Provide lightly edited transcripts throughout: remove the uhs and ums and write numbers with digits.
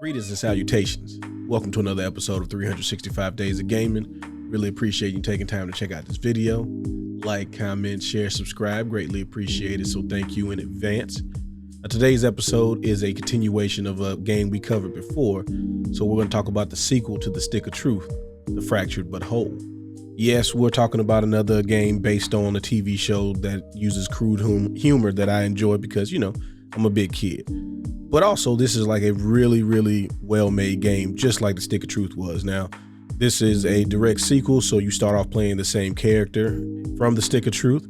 Greetings and salutations. Welcome to another episode of 365 Days of Gaming. Really appreciate you taking time to check out this video. Like, comment, share, subscribe. Greatly appreciated, so thank you in advance. Today's episode is a continuation of a game we covered before, so we're going to talk about the sequel to The Stick of Truth, The Fractured But Whole. Yes, we're talking about another game based on a TV show that uses crude humor that I enjoy because, you know, I'm a big kid. But also, this is like a really well-made game, just like The Stick of Truth was. Now, this is a direct sequel, so you start off playing the same character from The Stick of Truth,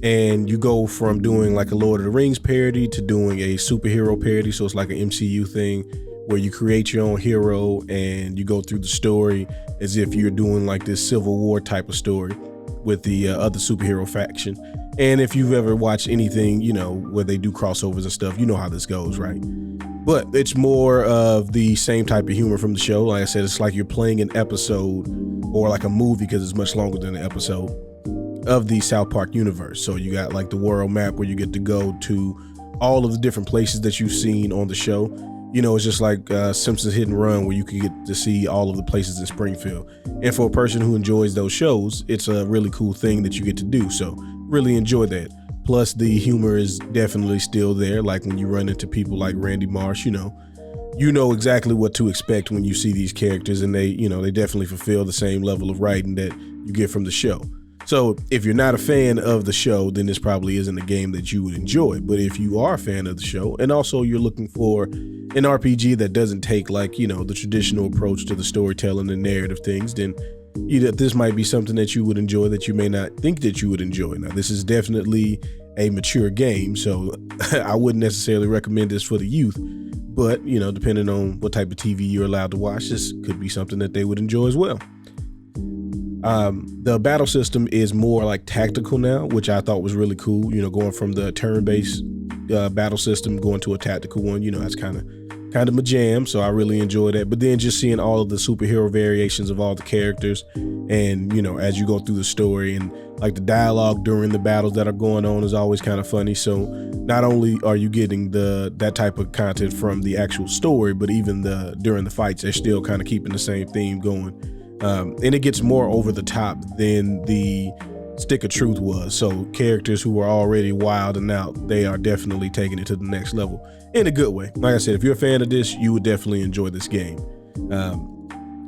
and you go from doing like a Lord of the Rings parody to doing a superhero parody, so it's like an MCU thing where you create your own hero and you go through the story as if you're doing like this Civil War type of story with the other superhero faction. And if you've ever watched anything, you know, where they do crossovers and stuff, you know how this goes, right? But it's more of the same type of humor from the show. Like I said, it's like you're playing an episode or like a movie, because it's much longer than an episode, of the South Park universe. So you got like the world map where you get to go to all of the different places that you've seen on the show. You know, it's just like Simpsons Hit and Run, where you can get to see all of the places in Springfield. And for a person who enjoys those shows, it's a really cool thing that you get to do. So really enjoy that. Plus the humor is definitely still there. Like when you run into people like Randy Marsh, you know exactly what to expect when you see these characters, and they definitely fulfill the same level of writing that you get from the show. So if you're not a fan of the show, then this probably isn't a game that you would enjoy. But if you are a fan of the show, and also you're looking for an RPG that doesn't take like, the traditional approach to the storytelling and narrative things, then this might be something that you would enjoy that you may not think that you would enjoy. Now, this is definitely a mature game, so I wouldn't necessarily recommend this for the youth. But, depending on what type of TV you're allowed to watch, this could be something that they would enjoy as well. The battle system is more like tactical now, which I thought was really cool. Going from the turn-based battle system going to a tactical one, that's kind of my jam. So I really enjoyed that. But then just seeing all of the superhero variations of all the characters, and as you go through the story, and like the dialogue during the battles that are going on is always kind of funny. So not only are you getting that type of content from the actual story, but even during the fights, they're still kind of keeping the same theme going. And it gets more over the top than the Stick of Truth was. So characters who are already wild and out, they are definitely taking it to the next level in a good way. Like I said, if you're a fan of this, you would definitely enjoy this game.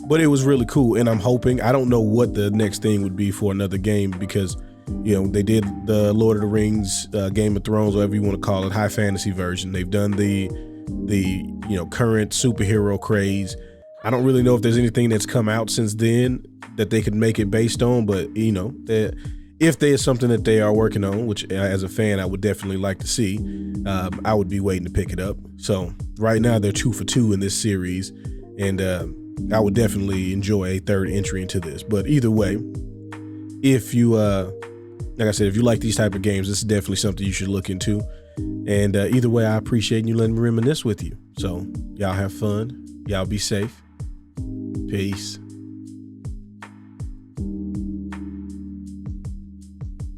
But it was really cool, and I'm hoping, I don't know what the next thing would be for another game, because they did the Lord of the Rings, Game of Thrones, whatever you want to call it, high fantasy version. They've done the current superhero craze. I don't really know if there's anything that's come out since then that they could make it based on, but if there's something that they are working on, which as a fan I would definitely like to see, I would be waiting to pick it up. So right now they're 2 for 2 in this series, and I would definitely enjoy a third entry into this. But either way, if you like I said, if you like these type of games, this is definitely something you should look into. And either way, I appreciate you letting me reminisce with you. So y'all have fun, y'all be safe. Peace.